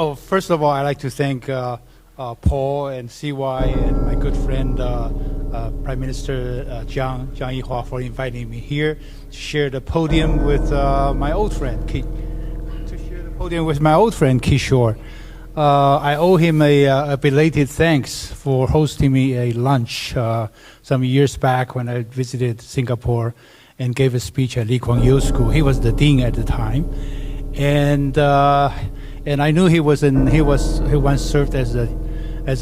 First of all, I'd like to thank Paul and CY and my good friend Prime Minister Jiang Yihua for inviting me here to share the podium with my old friend Kishore. I owe him a belated thanks for hosting me a lunch some years back when I visited Singapore and gave a speech at Lee Kuan Yew School. He was the dean at the time, and I knew he once served as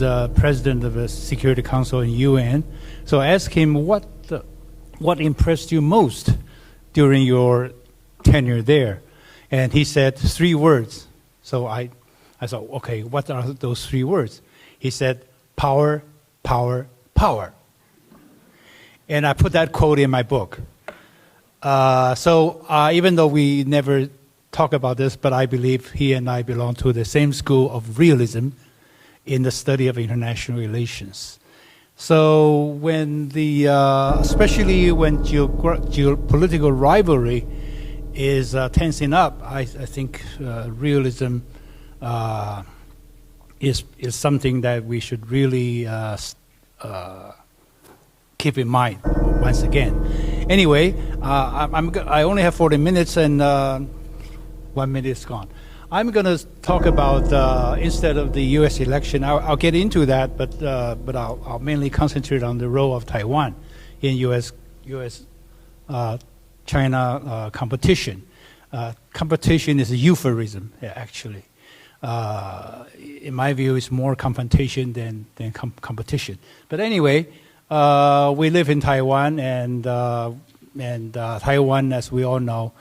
a president of the Security Council in UN. So I asked him what impressed you most during your tenure there, and he said 3 words. So I thought, okay, what are those 3 words? He said, power, power, power. And I put that quote in my book. So even though we never talk about this, but I believe he and I belong to the same school of realism in the study of international relations. So when especially when geopolitical rivalry is tensing up, I think realism is something that we should really keep in mind once again. Anyway, I only have 40 minutes and 1 minute is gone. I'm going to talk about instead of the U.S. election. I'll get into that, but I'll mainly concentrate on the role of Taiwan in U.S.-China competition. Competition is a euphemism, actually. In my view, it's more confrontation than competition. But anyway, we live in Taiwan, and Taiwan, as we all know,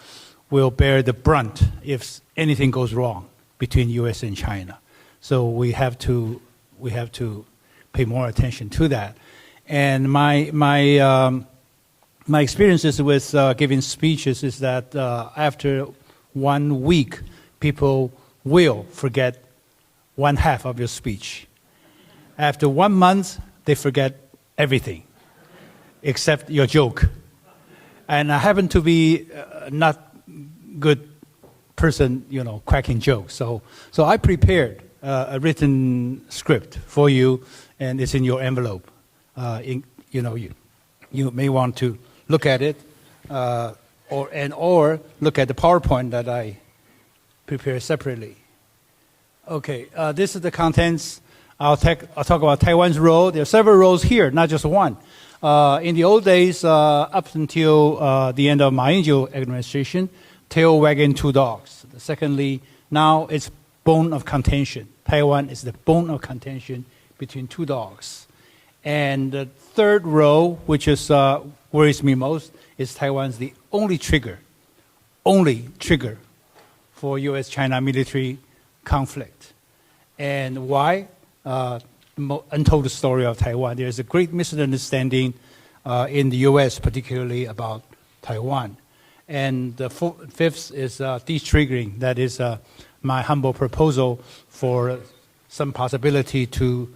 will bear the brunt if anything goes wrong between U.S. and China. So we have to pay more attention to that. And my experiences with giving speeches is that after 1 week, people will forget 1/2 of your speech. After 1 month, they forget everything except your joke. And I happen to be not good person, cracking jokes. So I prepared a written script for you, and it's in your envelope. You may want to look at it, or look at the PowerPoint that I prepared separately. Okay, this is the contents. I'll talk about Taiwan's role. There are several roles here, not just one. In the old days, up until the end of Ma Ying-jeou administration, tail wagging 2 dogs. Secondly, now it's bone of contention. Taiwan is the bone of contention between 2 dogs. And the third role, which is worries me most, is Taiwan's the only trigger for U.S.-China military conflict. And why? Untold story of Taiwan. There's a great misunderstanding in the U.S., particularly about Taiwan. And the fifth is de-triggering. That is my humble proposal for some possibility to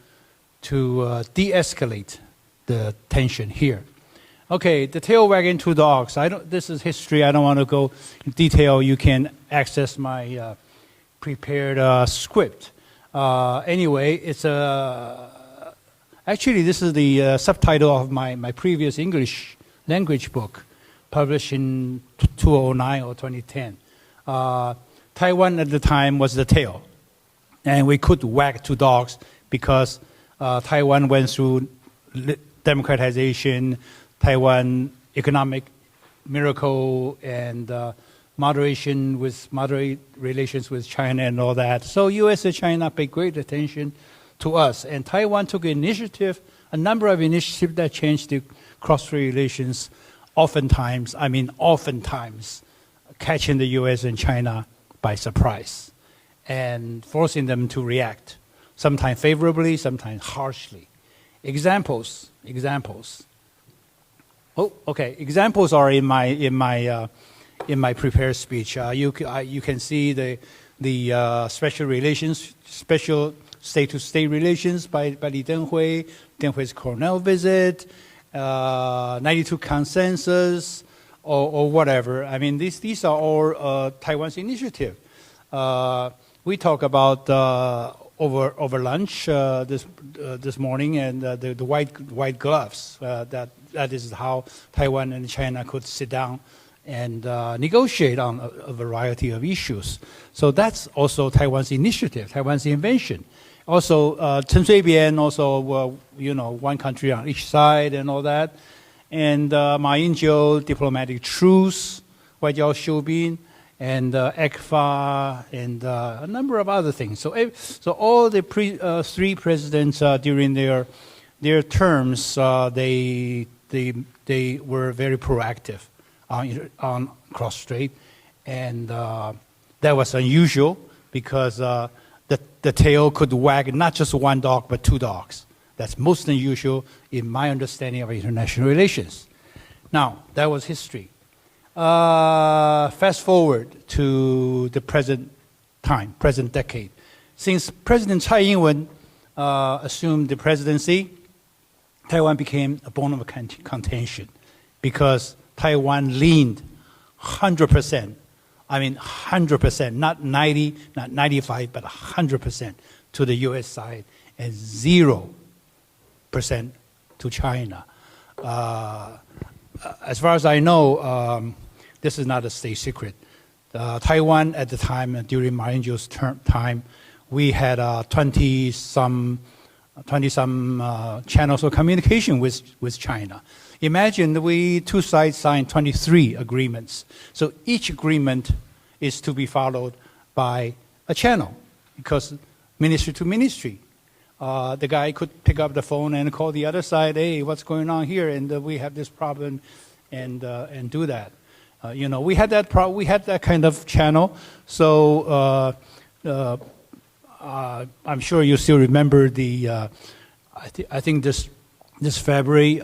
de-escalate the tension here. Okay, the tail wagging 2 dogs. This is history. I don't want to go in detail. You can access my prepared script. Anyway, it's actually this is the subtitle of my previous English language book, published in 2009 or 2010. Taiwan at the time was the tail, and we could wag 2 dogs because Taiwan went through democratization, Taiwan economic miracle, and moderate relations with China and all that. So U.S. and China paid great attention to us, and Taiwan took a number of initiatives that changed the cross-strait relations, oftentimes catching the U.S. and China by surprise and forcing them to react, sometimes favorably, sometimes harshly. Examples. Oh, okay. Examples are in my prepared speech. You can see the special state-to-state relations by Li Denghui's Cornell visit, 92 consensus, or whatever. I mean, these are all Taiwan's initiative. we talk about over lunch this morning, and the white gloves. That is how Taiwan and China could sit down and negotiate on a variety of issues. So that's also Taiwan's initiative, Taiwan's invention. Also, Chen Shui-bian, also, one country on each side and all that. And Ma Ying-jeou, diplomatic truce, 外交修兵, and ECFA, and a number of other things. So all the three presidents during their terms, they were very proactive on cross-strait, and that was unusual because the tail could wag not just one dog but two dogs. That's most unusual in my understanding of international relations. Now, that was history. Fast forward to the present time, present decade. Since President Tsai Ing-wen assumed the presidency, Taiwan became a bone of contention because Taiwan leaned 100%, 100%, not 90, not 95, but 100% to the U.S. side and 0% to China. As far as I know, this is not a state secret. Taiwan at the time, during Ma Ying-jeou's time, we had 20-some channels of communication with China. Imagine two sides signed 23 agreements. So each agreement is to be followed by a channel because ministry to ministry. The guy could pick up the phone and call the other side, hey, what's going on here? And we have this problem, and do that. We had that kind of channel. So I'm sure you still remember the. I think this February,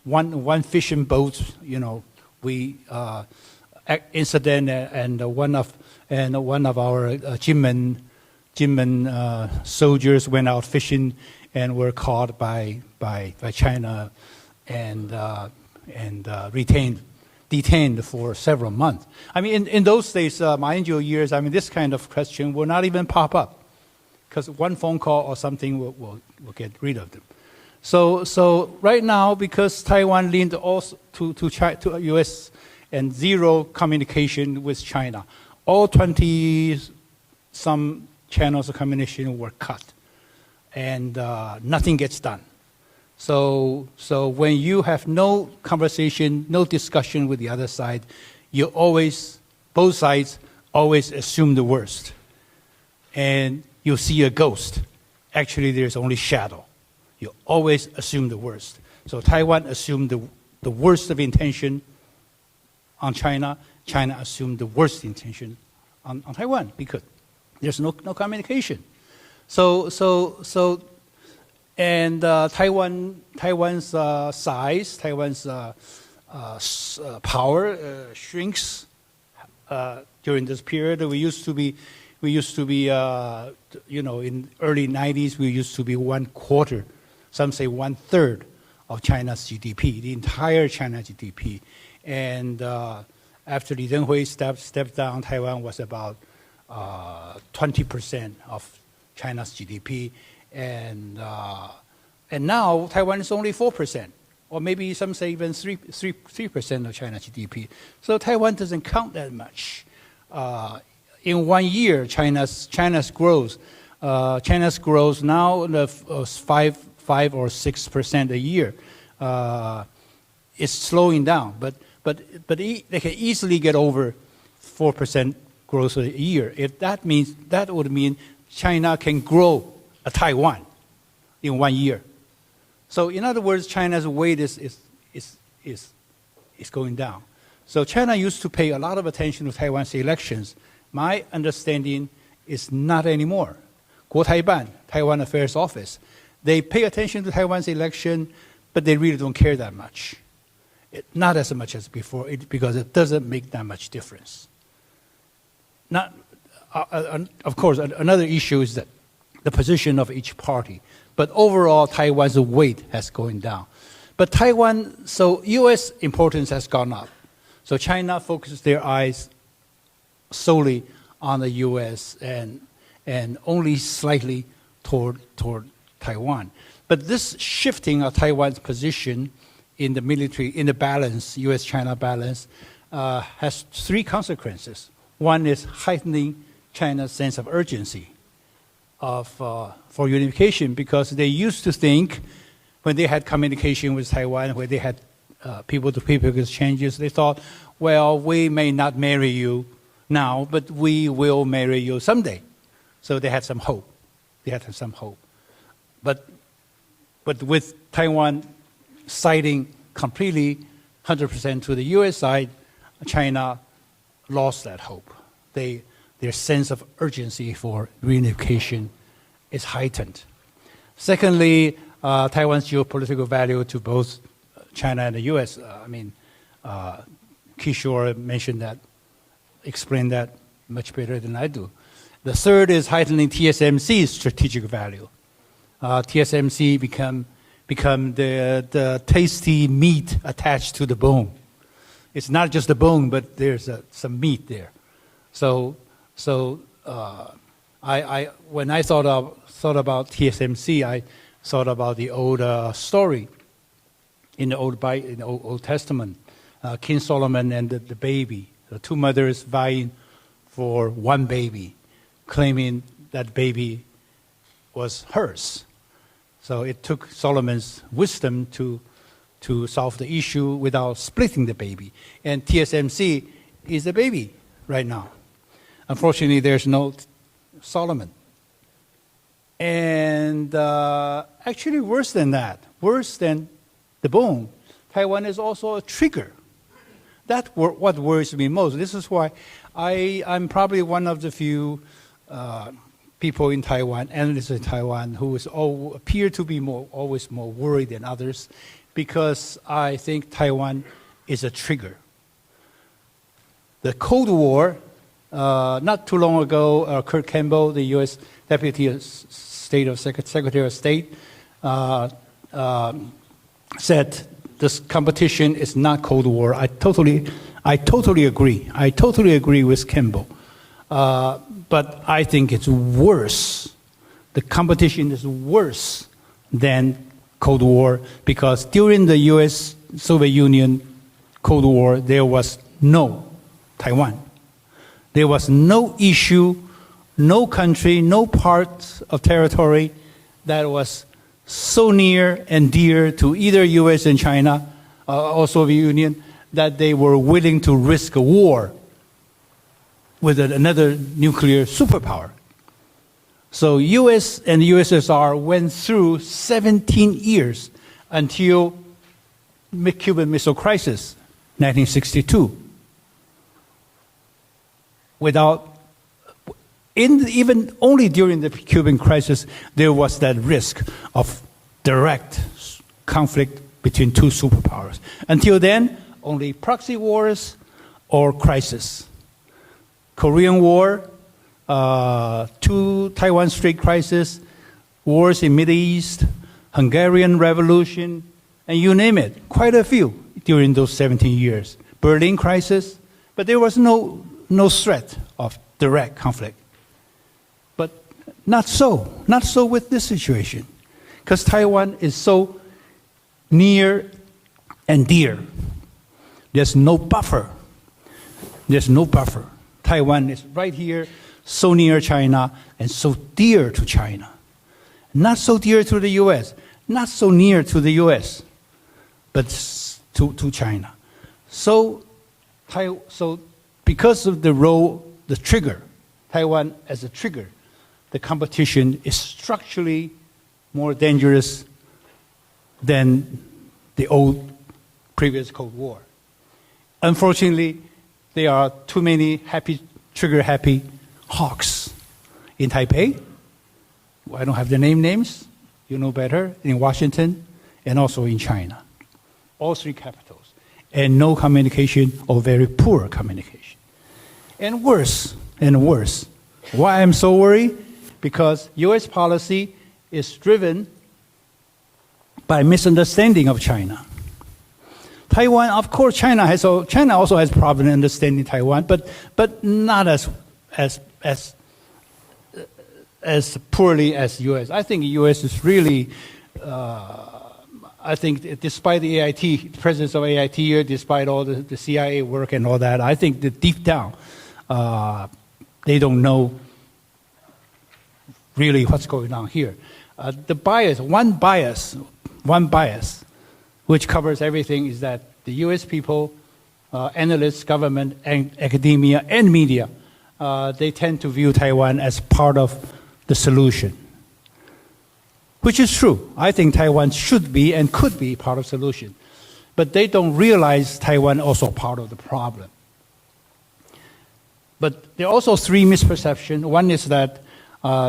one fishing boat. We incident, and one of our Jinmen soldiers went out fishing and were caught by China and detained for several months. In those days, Ma Ying-jeou years, this kind of question will not even pop up because one phone call or something will get rid of them. So right now, because Taiwan leaned also to U.S. and zero communication with China, all 20-some channels of communication were cut, and nothing gets done. So when you have no conversation, no discussion with the other side, both sides always assume the worst. And you see a ghost. Actually, there's only shadow. You always assume the worst. So Taiwan assumed the worst of intention on China. China assumed the worst intention on Taiwan because there's no communication. And Taiwan's size, Taiwan's power shrinks during this period. We used to be, in early 90s, we used to be 1/4, some say 1/3 of China's GDP, the entire China GDP. And after Li Denghui stepped down, Taiwan was about 20% of China's GDP. And now Taiwan is only 4%, or maybe some say even 3% of China's GDP. So Taiwan doesn't count that much. In 1 year, China's growth now 5 or 6% a year. It's slowing down, but they can easily get over 4% growth a year. That would mean China can grow Taiwan in 1 year. So in other words, China's weight is going down. So China used to pay a lot of attention to Taiwan's elections. My understanding is not anymore. 国台办, Taiwan Affairs Office, they pay attention to Taiwan's election, but they really don't care that much. Not as much as before, because it doesn't make that much difference. Of course, another issue is that the position of each party. But overall, Taiwan's weight has gone down. But so U.S. importance has gone up. So China focuses their eyes solely on the U.S. and only slightly toward Taiwan. But this shifting of Taiwan's position in the military, in the balance, U.S.-China balance, has three consequences. One is heightening China's sense of urgency for unification, because they used to think when they had communication with Taiwan, where they had people-to-people exchanges, they thought, well, we may not marry you now, but we will marry you someday. So they had some hope. But with Taiwan siding completely 100% to the U.S. side, China lost that hope. Their sense of urgency for reunification is heightened. Secondly, Taiwan's geopolitical value to both China and the U.S. Kishore mentioned that, explained that much better than I do. The third is heightening TSMC's strategic value. TSMC become the tasty meat attached to the bone. It's not just the bone, but there's some meat there. So when I thought about TSMC, I thought about the old story in the Old Testament, King Solomon and the baby, the two mothers vying for one baby, claiming that baby was hers. So it took Solomon's wisdom to solve the issue without splitting the baby. And TSMC is the baby right now. Unfortunately, there's no Solomon. And actually worse than that, worse than the bone, Taiwan is also a trigger. That's what worries me most. This is why I'm probably one of the few people in Taiwan, analysts in Taiwan, who appear to be always more worried than others, because I think Taiwan is a trigger. The Cold War, not too long ago, Kurt Campbell, the U.S. Deputy Secretary of State, said this competition is not Cold War. I totally agree. I totally agree with Campbell. But I think it's worse. The competition is worse than Cold War, because during the U.S.-Soviet Union Cold War, there was no Taiwan. There was no issue, no country, no part of territory that was so near and dear to either U.S. and China or Soviet Union that they were willing to risk a war with another nuclear superpower. So U.S. and USSR went through 17 years until Cuban Missile Crisis, 1962. Even only during the Cuban crisis, there was that risk of direct conflict between two superpowers. Until then, only proxy wars or crisis. Korean War, two Taiwan Strait crisis, wars in Middle East, Hungarian Revolution, and you name it, quite a few during those 17 years. Berlin crisis, but there was no threat of direct conflict. But not so with this situation, because Taiwan is so near and dear. There's no buffer. Taiwan is right here, so near China, and so dear to China. Not so dear to the U.S., not so near to the U.S., but to China. So because of the role, the trigger, Taiwan as a trigger, the competition is structurally more dangerous than the old previous Cold War. Unfortunately, there are too many trigger-happy hawks in Taipei. I don't have the names. You know better. In Washington and also in China. All three capitals. And no communication or very poor communication. And worse. Why I'm so worried? Because U.S. policy is driven by misunderstanding of China. Taiwan, of course, China also has problem understanding Taiwan, but not as as poorly as U.S. I think U.S. is really, I think despite the AIT, the presence of AIT here, despite all the CIA work and all that, I think that deep down, they don't know really what's going on here. The bias, one bias, which covers everything, is that the U.S. people, analysts, government, and academia, and media, they tend to view Taiwan as part of the solution, which is true. I think Taiwan should be and could be part of the solution. But they don't realize Taiwan also part of the problem. But there are also three misperceptions. One is that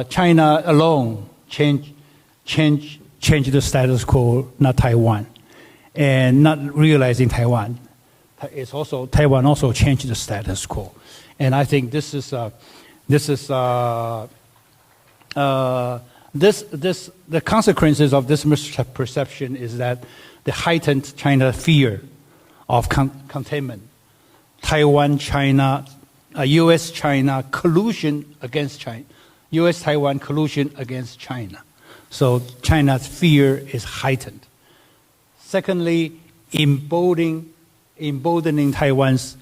China alone changed the status quo, not Taiwan, and not realizing Taiwan. Taiwan also changed the status quo, and I think the consequences of this misperception is that the heightened China fear of containment, Taiwan-China, U.S.-China collusion against China, U.S.-Taiwan collusion against China. So China's fear is heightened. Secondly, emboldening Taiwan's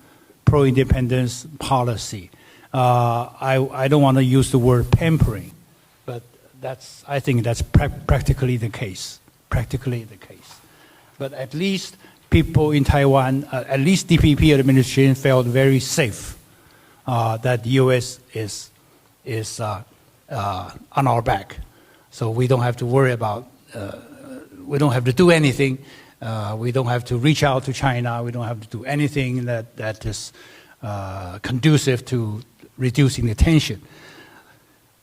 pro-independence policy. I don't want to use the word pampering, but I think that's practically the case. Practically the case. But at least people in Taiwan, at least DPP administration felt very safe that the U.S. is on our back. So we don't have to worry about, we don't have to do anything. We don't have to reach out to China. We don't have to do anything that is conducive to reducing the tension.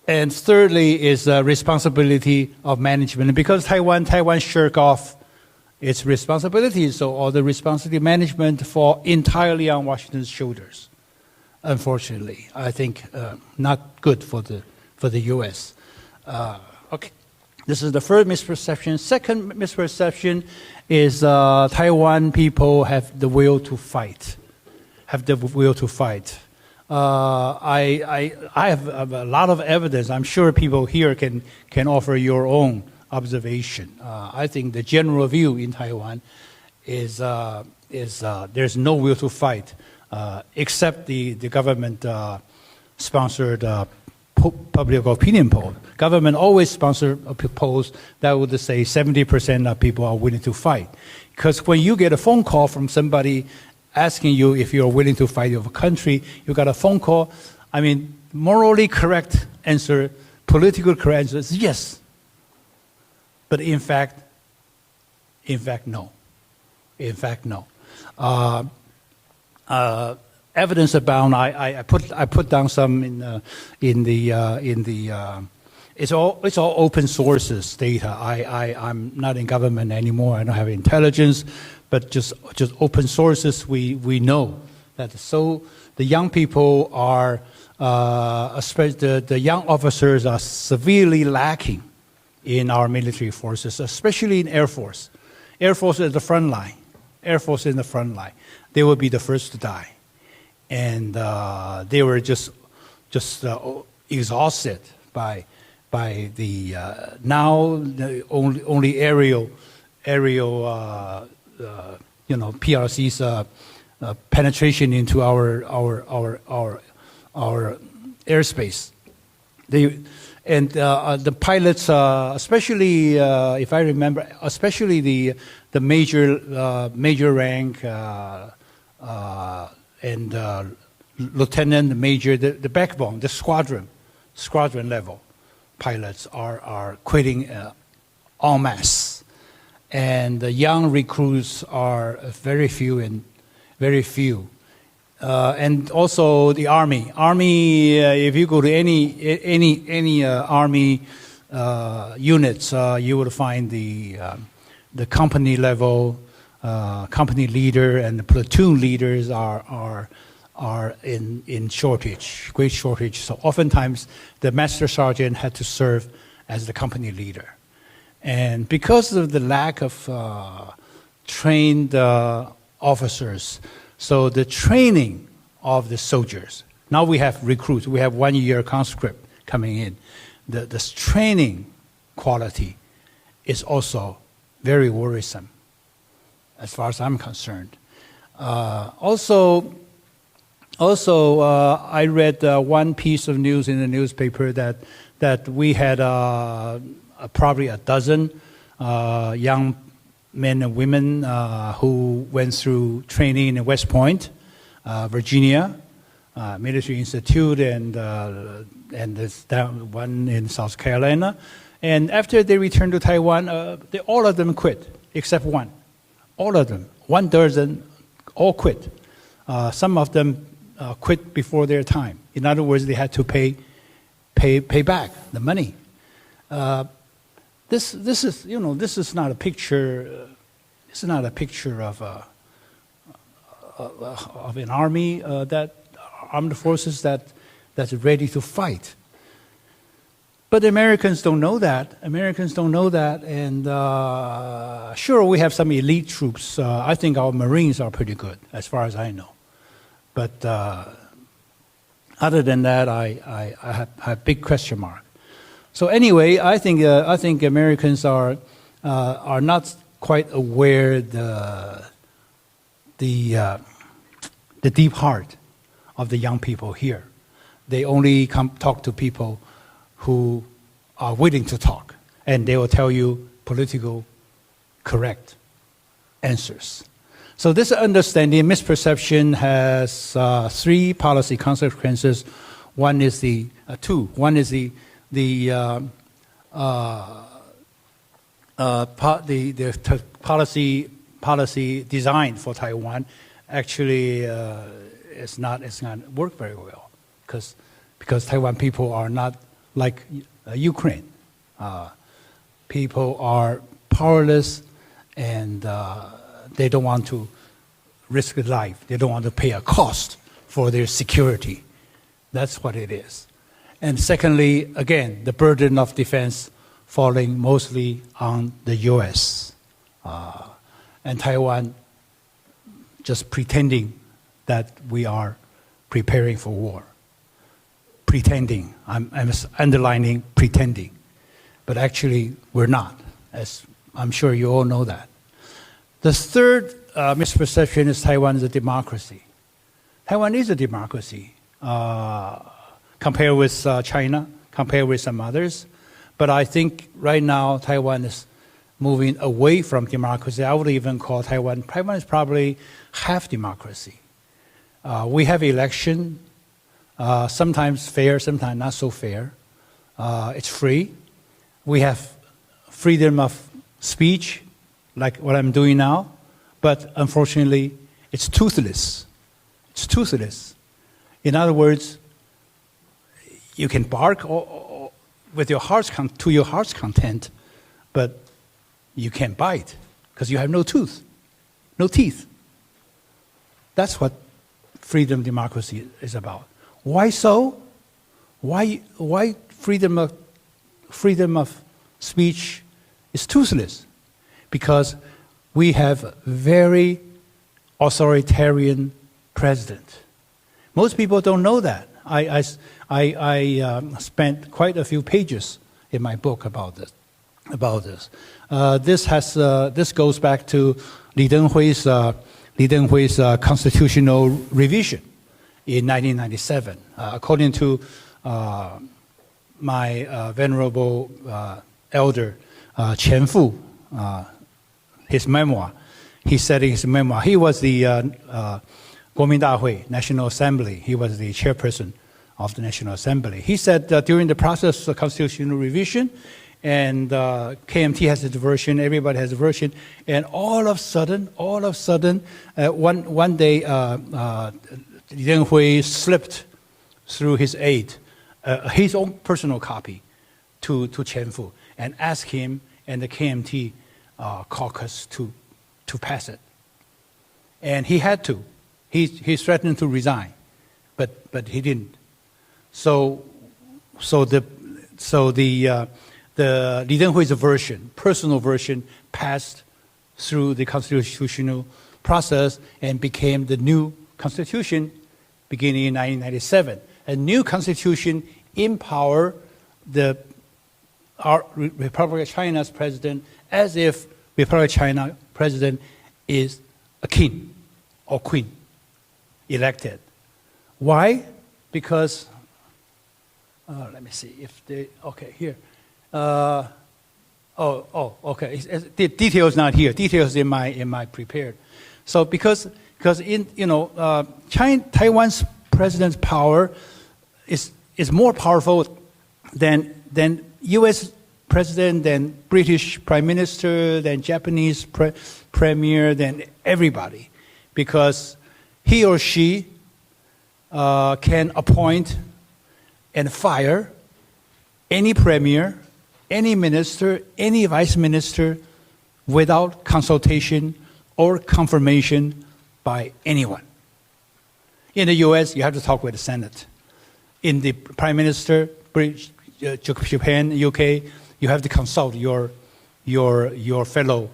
And thirdly is responsibility of management. Because Taiwan shirk off its responsibilities, so all the responsibility management fall entirely on Washington's shoulders. Unfortunately, I think not good for the U.S. Okay, this is the first misperception. Second misperception is Taiwan people have the will to fight. I have a lot of evidence. I'm sure people here can offer your own observation. I think the general view in Taiwan is there's no will to fight, except the government sponsored public opinion poll. Government always sponsor polls that would say 70% of people are willing to fight. Because when you get a phone call from somebody asking you if you're willing to fight your country, you got a phone call. I mean, morally correct answer, political correct answer is yes. But in fact, no. In fact, no. Evidence abound. I put down some it's all open sources data. I'm not in government anymore. I don't have intelligence, but just open sources. We know that. So the young people are, especially the young officers are severely lacking in our military forces, especially in Air Force. Air Force is the front line. Air Force in the front line. They will be the first to die. And they were just exhausted by the now the only aerial PRC's penetration into our airspace. The pilots, especially if I remember, especially the major rank and lieutenant major, the backbone, the squadron level pilots are quitting en masse, and the young recruits are very few. And also the army. If you go to any army units, you will find the company level, company leader and the platoon leaders are in shortage, great shortage. So oftentimes the master sergeant had to serve as the company leader, and because of the lack of trained officers. So the training of the soldiers Now we have recruits. We have 1 year conscript coming in. The training quality is also very worrisome, as far as I'm concerned. Also, I read one piece of news in the newspaper that we had probably a dozen young men and women who went through training in West Point, Virginia, Military Institute, and this one in South Carolina. And after they returned to Taiwan, all of them quit, except one. All of them, 1 all quit. Some of them quit before their time. In other words, they had to pay back the money. This is not a picture. This is not a picture of an army armed forces that's ready to fight. But Americans don't know that. And sure, we have some elite troops. I think our Marines are pretty good, as far as I know. But other than that, I have big question mark. So anyway, I think Americans are not quite aware the deep heart of the young people here. They only talk to people who are willing to talk, and they will tell you political correct answers. So this understanding, misperception has 3 policy consequences. One is the policy design for Taiwan actually it's not work very well because Taiwan people are not like Ukraine. People are powerless and they don't want to risk their life. They don't want to pay a cost for their security. That's what it is. And secondly, again, the burden of defense falling mostly on the U.S. And Taiwan just pretending that we are preparing for war. Pretending. I'm underlining pretending. But actually, we're not, as I'm sure you all know that. The third misperception is Taiwan is a democracy. Taiwan is a democracy. Compared with China, compared with some others. But I think right now Taiwan is moving away from democracy. I would even call Taiwan is probably half democracy. We have election, sometimes fair, sometimes not so fair. It's free. We have freedom of speech, like what I'm doing now, but unfortunately, it's toothless. It's toothless. In other words, you can bark or with your to your heart's content, but you can't bite because you have no teeth. That's what freedom democracy is about. Why so? Why freedom of speech is toothless? Because we have a very authoritarian president. Most people don't know that. I spent quite a few pages in my book about this. This goes back to Li Denghui's constitutional revision in 1997. According to my venerable elder Chen Fu, his memoir, he said in his memoir, he was the Kuomintanghui, National Assembly. He was the chairperson of the National Assembly. He said that during the process of constitutional revision, and KMT has its version, everybody has a version, and all of a sudden, one day, Li Denghui slipped through his aide, his own personal copy, to Chen Fu, and asked him and the KMT caucus to pass it, and he had to. He threatened to resign, but he didn't. So the Li Denghui's version, personal version, passed through the constitutional process and became the new constitution beginning in 1997. A new constitution empower our Republic of China's president as if Republic of China president is a king or queen elected. Why? Because, let me see if they, okay, here. Okay. The details not here. Details in my prepared. So because in Taiwan's president's power is more powerful than U.S. president, than British prime minister, than Japanese premier, than everybody, because he or she can appoint and fire any premier, any minister, any vice minister without consultation or confirmation by anyone. In the U.S., you have to talk with the Senate. In the Prime Minister, Japan, UK, you have to consult your fellow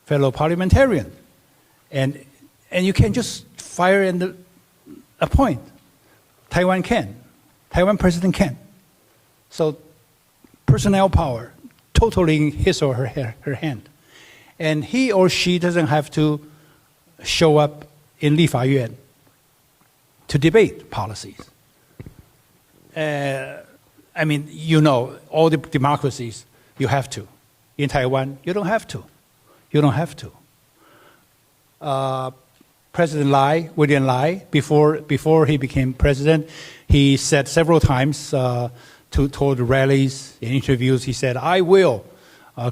parliamentarian, and you can just fire and appoint. Taiwan can. Taiwan president can. So personnel power totally in his or her hand. And he or she doesn't have to show up in 立法院 to debate policies. I mean, all the democracies, you have to. In Taiwan, you don't have to. You don't have to. President William Lai, before he became president, he said several times toward rallies and interviews, he said, I will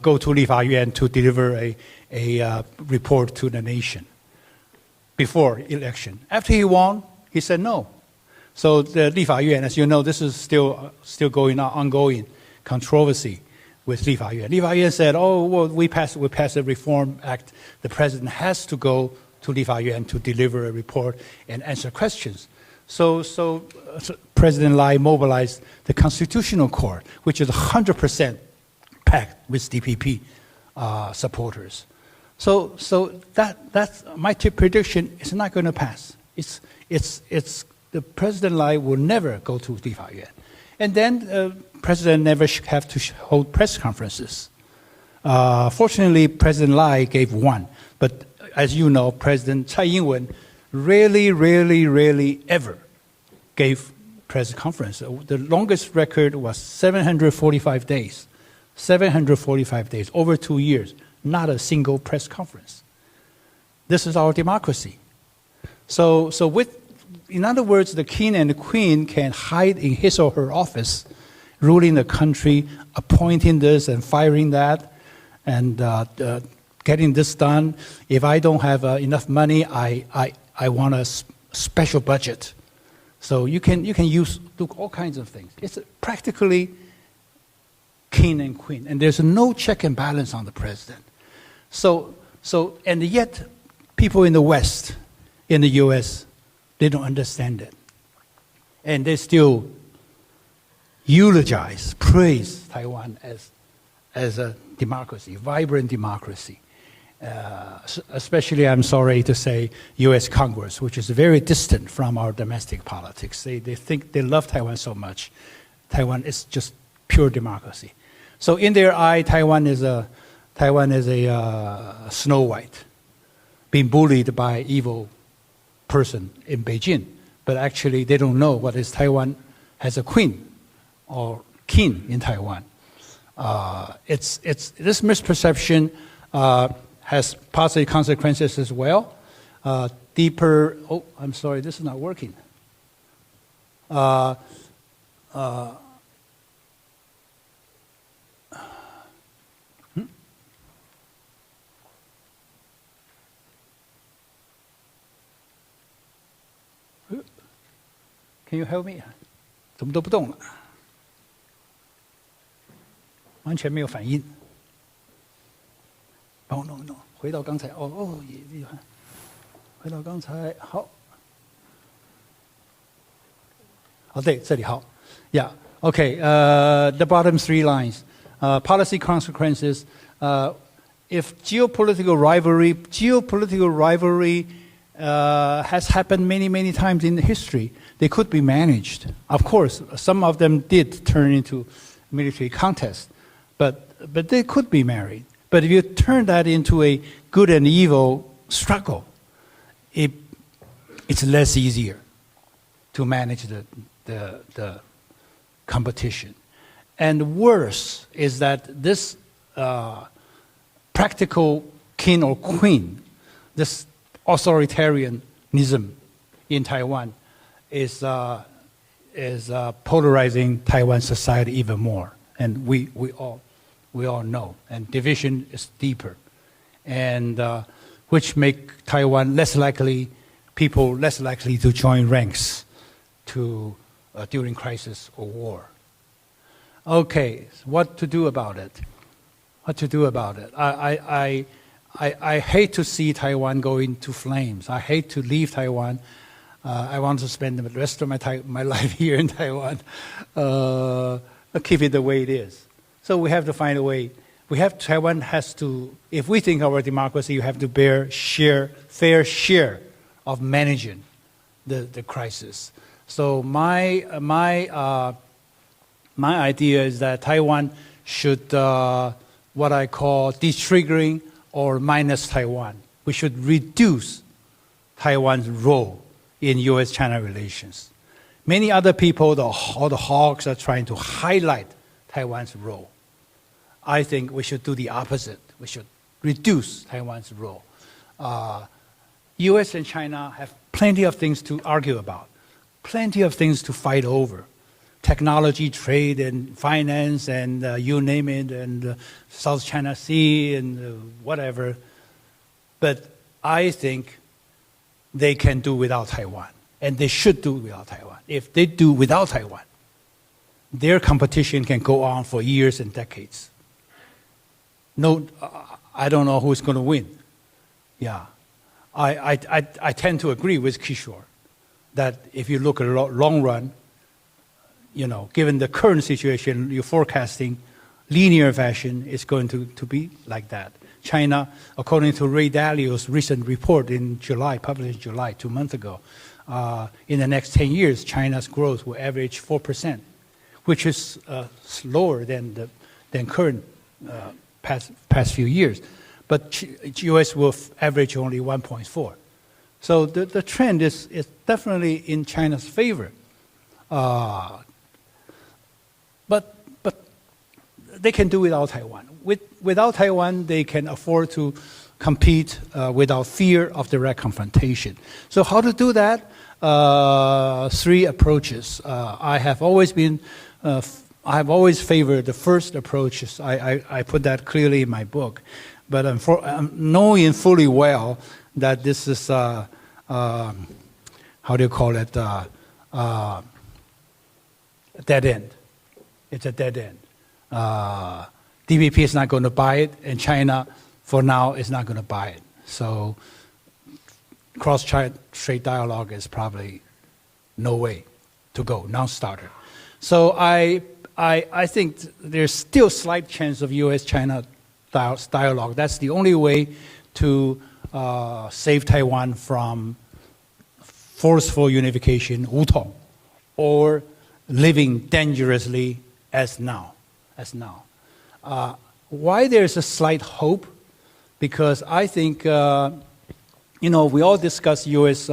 go to 立法院 to deliver a report to the nation before election. After he won, he said no. So the 立法院, as you know, this is still going on, ongoing controversy with 立法院. 立法院 said, oh, well, we passed a reform act. The president has to go to 立法院 to deliver a report and answer questions. So President Lai mobilized the Constitutional Court, which is 100% packed with DPP supporters. So that's my prediction. It's not going to pass. It's the President Lai will never go to 立法院, and then President never have to hold press conferences. Fortunately, President Lai gave one, but as you know, President Tsai Ing-wen rarely ever gave press conference. The longest record was 745 days. 745 days, over 2 years, not a single press conference. This is our democracy. So in other words, the king and the queen can hide in his or her office, ruling the country, appointing this and firing that, and getting this done. If I don't have enough money, I want a special budget. So you can do all kinds of things. It's practically king and queen, and there's no check and balance on the president. So and yet people in the West, in the U.S., they don't understand it, and they still eulogize, praise Taiwan as a democracy, vibrant democracy. Especially, I'm sorry to say, U.S. Congress, which is very distant from our domestic politics. They think they love Taiwan so much. Taiwan is just pure democracy. So in their eye, Taiwan is a Snow White, being bullied by an evil person in Beijing. But actually, they don't know what is Taiwan has a queen or king in Taiwan. It's this misperception has positive consequences as well. Deeper. Oh, I'm sorry, this is not working. Can you help me? 怎么都不动了，完全没有反应。帮我弄一弄，回到刚才。回到刚才，好。对，这里好。Yeah. Okay. The bottom 3 lines. Policy consequences. If geopolitical rivalry has happened many, many times in history. They could be managed. Of course, some of them did turn into military contests, but they could be married. But if you turn that into a good and evil struggle, it's less easier to manage the competition. And worse is that this practical king or queen, this authoritarianism in Taiwan is polarizing Taiwan society even more. And we all know. And division is deeper. And which make Taiwan people less likely to join ranks during crisis or war. Okay, so what to do about it? I hate to see Taiwan go into flames. I hate to leave Taiwan. I want to spend the rest of my life here in Taiwan. Keep it the way it is. So we have to find a way. Taiwan has to, if we think of our democracy, you have to fair share of managing the crisis. So my idea is that Taiwan should, what I call de-triggering or minus Taiwan. We should reduce Taiwan's role in U.S.-China relations. Many other people, all the hawks, are trying to highlight Taiwan's role. I think we should do the opposite. We should reduce Taiwan's role. U.S. and China have plenty of things to argue about, plenty of things to fight over. Technology, trade, and finance, and you name it, and South China Sea, and whatever. But I think they can do without Taiwan, and they should do without Taiwan. If they do without Taiwan, their competition can go on for years and decades. No, I don't know who's going to win. Yeah, I tend to agree with Kishore that if you look at the long run, given the current situation, you're forecasting linear fashion is going to be like that. China, according to Ray Dalio's recent report in July, published in July, 2 months ago, in the next 10 years, China's growth will average 4%, which is slower than current past few years. But U.S. will average only 1.4. So the trend is definitely in China's favor. But they can do without Taiwan. Without Taiwan, they can afford to compete without fear of direct confrontation. So how to do that? 3 approaches. I have always favored the first approach. I put that clearly in my book. But I'm knowing fully well that this is, how do you call it, dead end. It's a dead end. DPP is not going to buy it, and China, for now, is not going to buy it. So cross-trade dialogue is probably no way to go, non-starter. So I think there's still slight chance of U.S.-China dialogue. That's the only way to save Taiwan from forceful unification, 武统, or living dangerously as now. Why there's a slight hope? Because I think, we all discuss U.S.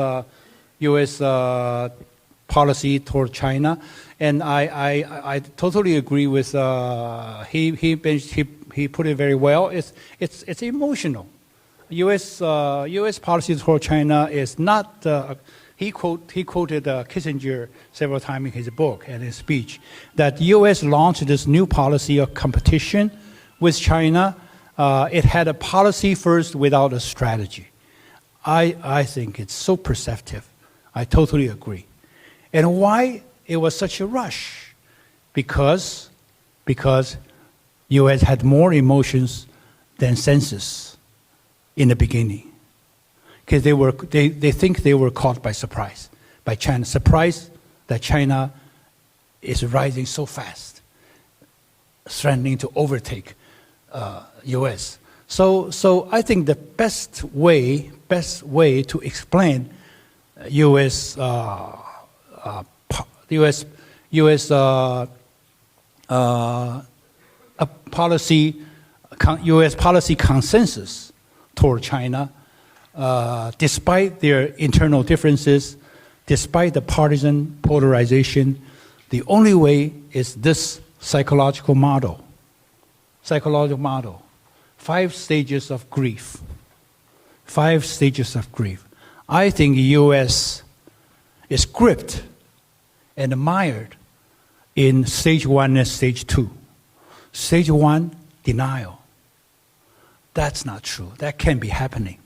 Policy toward China, and I totally agree with he put it very well. It's emotional. U.S. policy toward China is not. He quoted Kissinger several times in his book and his speech that U.S. launched this new policy of competition with China. It had a policy first without a strategy. I think it's so perceptive. I totally agree. And why it was such a rush? Because U.S. had more emotions than senses in the beginning. Because they think they were caught by surprise, by China. Surprise that China is rising so fast, threatening to overtake U.S. So I think the best way to explain U.S. policy consensus toward China, despite their internal differences, despite the partisan polarization, the only way is this psychological model. 5 stages of grief. 5 stages of grief. I think the U.S. is gripped and mired in stage 1 and stage 2. Stage 1, denial. That's not true. That can't be happening.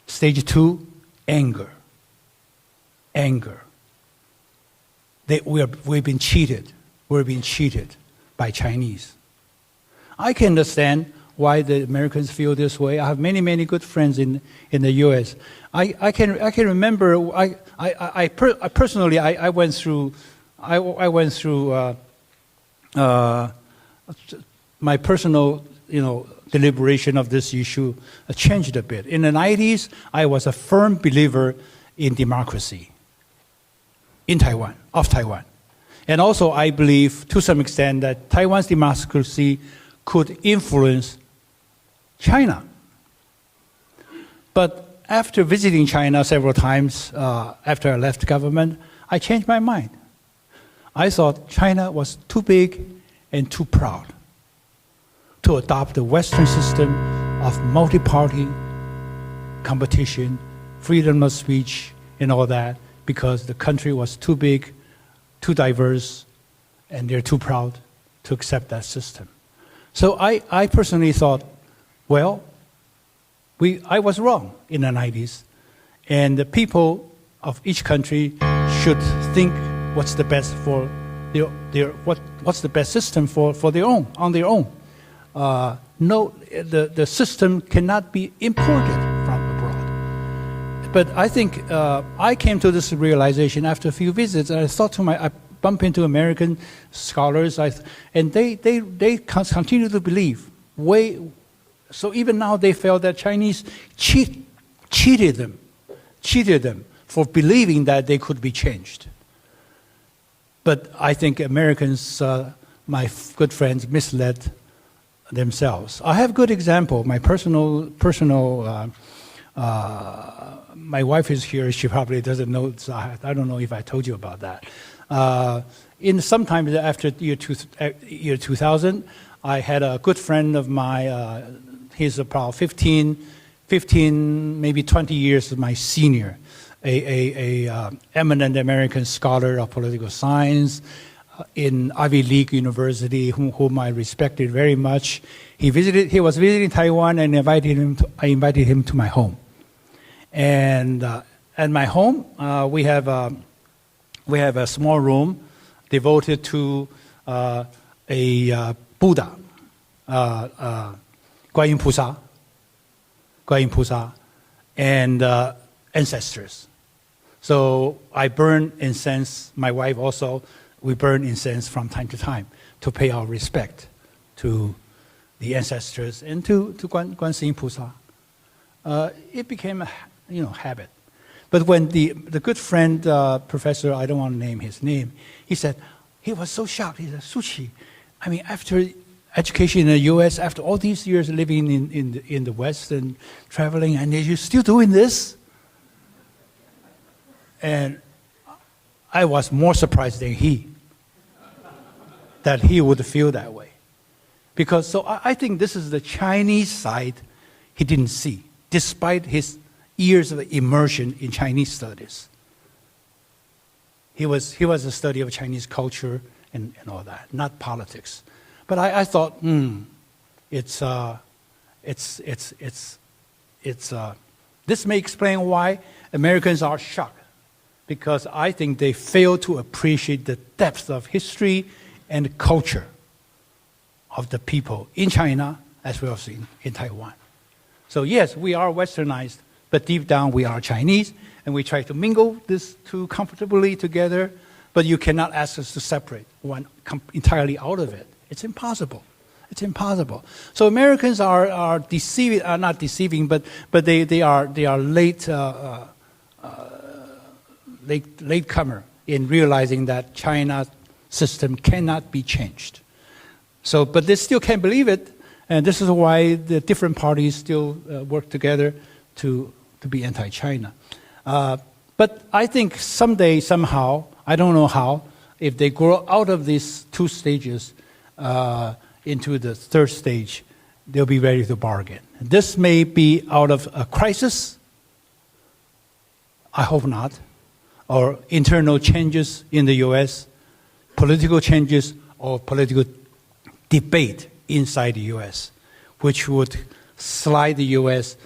Stage 2, anger. We've been cheated. We're being cheated by Chinese. I can understand why the Americans feel this way. I have many good friends in the U.S. I can remember. I personally went through my personal deliberation of this issue changed a bit. In the 90s, I was a firm believer in democracy in Taiwan, of Taiwan. And also I believe to some extent that Taiwan's democracy could influence China. But after visiting China several times after I left government, I changed my mind. I thought China was too big and too proud to adopt the Western system of multi-party competition, freedom of speech, and all that, because the country was too big, too diverse, and they're too proud to accept that system. So I personally thought, well, I was wrong in the 90s, and the people of each country should think what's the best for what's the best system for their own, on their own. No, the system cannot be imported from abroad. But I think I came to this realization after a few visits. I thought I bumped into American scholars, and they continue to believe. So even now they felt that Chinese cheated them for believing that they could be changed. But I think Americans, my good friends, misled themselves. I have a good example. My personal. My wife is here. She probably doesn't know. So I don't know if I told you about that. In sometime after year 2000, I had a good friend of mine. He's about 15, maybe 20 years my senior. A eminent American scholar of political science in Ivy League University, whom I respected very much. He was visiting Taiwan, and I invited him to my home. And at my home, we have a small room devoted to a Buddha, Guan Yin Pusa, and ancestors. So I burn incense. My wife also. We burn incense from time to time to pay our respect to the ancestors and to Guan Yin Pusa. It became a habit. But when the good friend, professor, I don't want to name his name, he said, he was so shocked. He said, Suchi, I mean, after education in the U.S., after all these years living in the West and traveling, and you're still doing this? And I was more surprised than that he would feel that way. Because so I think this is the Chinese side he didn't see, despite his years of immersion in Chinese studies. He was a study of Chinese culture and all that, not politics. But I thought, this may explain why Americans are shocked, because I think they fail to appreciate the depth of history and culture of the people in China as well as in Taiwan. So yes, we are westernized, but deep down we are Chinese, and we try to mingle these two comfortably together, but you cannot ask us to separate one entirely out of it. It's impossible. It's impossible. So Americans are deceiving, not deceiving, but they are latecomer in realizing that China's system cannot be changed. So, but they still can't believe it, and this is why the different parties still work together to be anti-China. But I think someday, somehow, I don't know how, if they grow out of these two stages into the third stage, they'll be ready to bargain. This may be out of a crisis, I hope not, or internal changes in the U.S., political changes, or political debate inside the U.S., which would slide the U.S.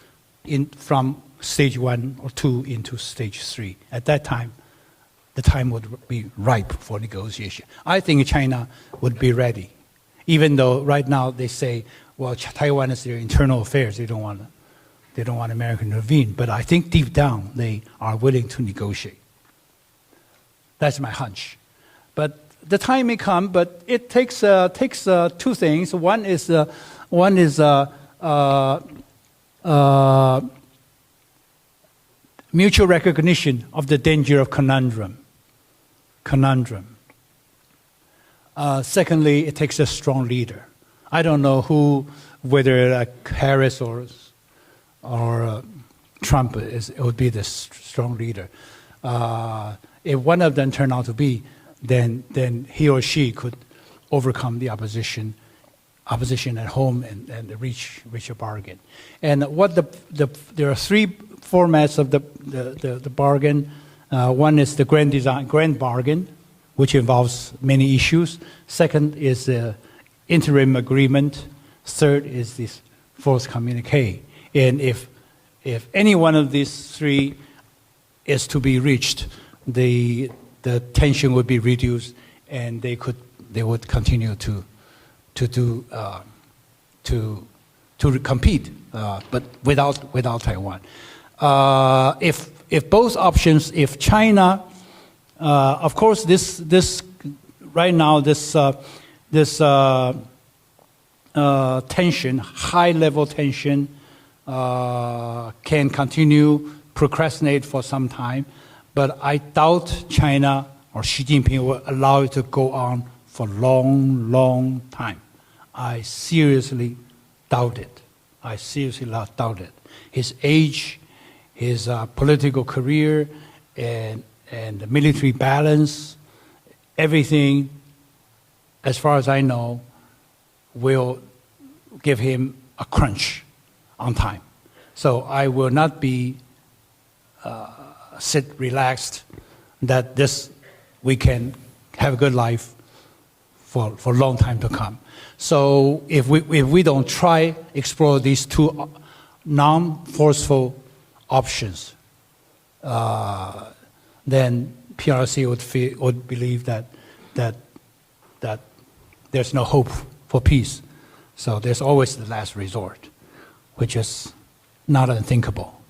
from stage 1 or 2 into stage 3. At that time, the time would be ripe for negotiation. I think China would be ready, even though right now they say, well, Taiwan is their internal affairs. They don't want America to intervene. But I think deep down they are willing to negotiate. That's my hunch. But the time may come, but it takes two things. One is mutual recognition of the danger of conundrum. Secondly, it takes a strong leader. I don't know whether Harris or Trump would be the strong leader. If one of them turned out to be, then he or she could overcome the opposition at home and reach a bargain. And there are three formats of the bargain. One is the grand bargain, which involves many issues. Second is the interim agreement. Third is this forced communique. And if any one of these three is to be reached, the tension would be reduced, and they would continue to compete, but without Taiwan. If both options, if China, of course, this right now this tension, high level tension, can continue, procrastinate for some time, but I doubt China or Xi Jinping will allow it to go on for long time. I seriously doubt it. His age, his political career, and the military balance, everything, as far as I know, will give him a crunch on time. So I will not be sit relaxed that we can have a good life for a long time to come. So if we don't explore these two non-forceful options, then PRC would believe that there's no hope for peace. So there's always the last resort, which is not unthinkable.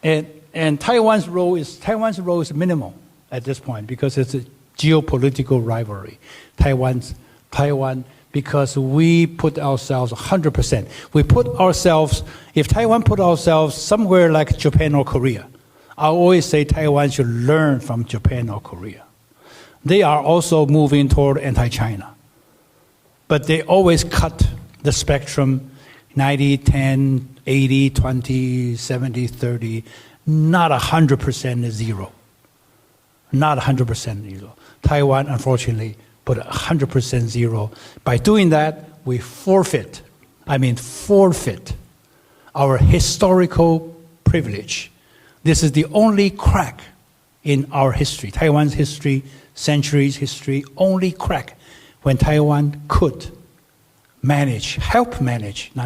And Taiwan's role is minimal at this point because it's a geopolitical rivalry. Taiwan, because we put ourselves 100%. If Taiwan put ourselves somewhere like Japan or Korea, I always say Taiwan should learn from Japan or Korea. They are also moving toward anti-China. But they always cut the spectrum 90, 10, 80, 20, 70, 30, not 100% zero. Not 100% zero. Taiwan, unfortunately, put 100% zero. By doing that, we forfeit our historical privilege. This is the only crack in our history, Taiwan's history, centuries history, only crack when Taiwan could help manage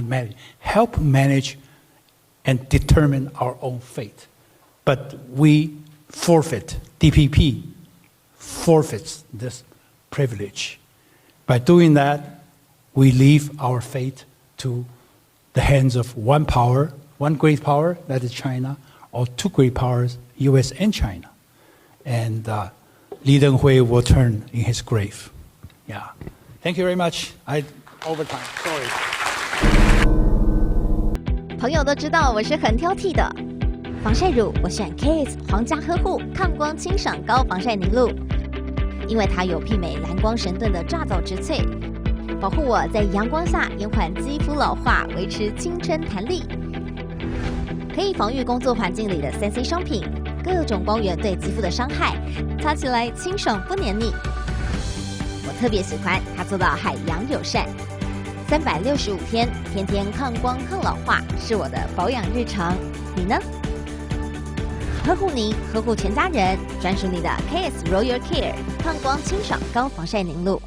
and determine our own fate. But we forfeit, DPP forfeits this privilege. By doing that, we leave our fate to the hands of one power, one great power, that is China, or two great powers, US and China. And Li Denghui will turn in his grave. Yeah. Thank you very much. overtime. Sorry. 朋友都知道我是很挑剔的，防晒乳我选 KISS 皇家呵护抗光清爽高防晒凝露，因为它有媲美蓝光神盾的抓藻植萃，保护我在阳光下延缓肌肤老化，维持青春弹力，可以防御工作环境里的3C 商品、各种光源对肌肤的伤害，擦起来清爽不黏腻。我特别喜欢它做到海洋友善，365天，天天抗光抗老化，是我的保养日常。你呢？呵护您，呵护全家人，专属你的 KISS Royal Care 抗光清爽高防晒凝露。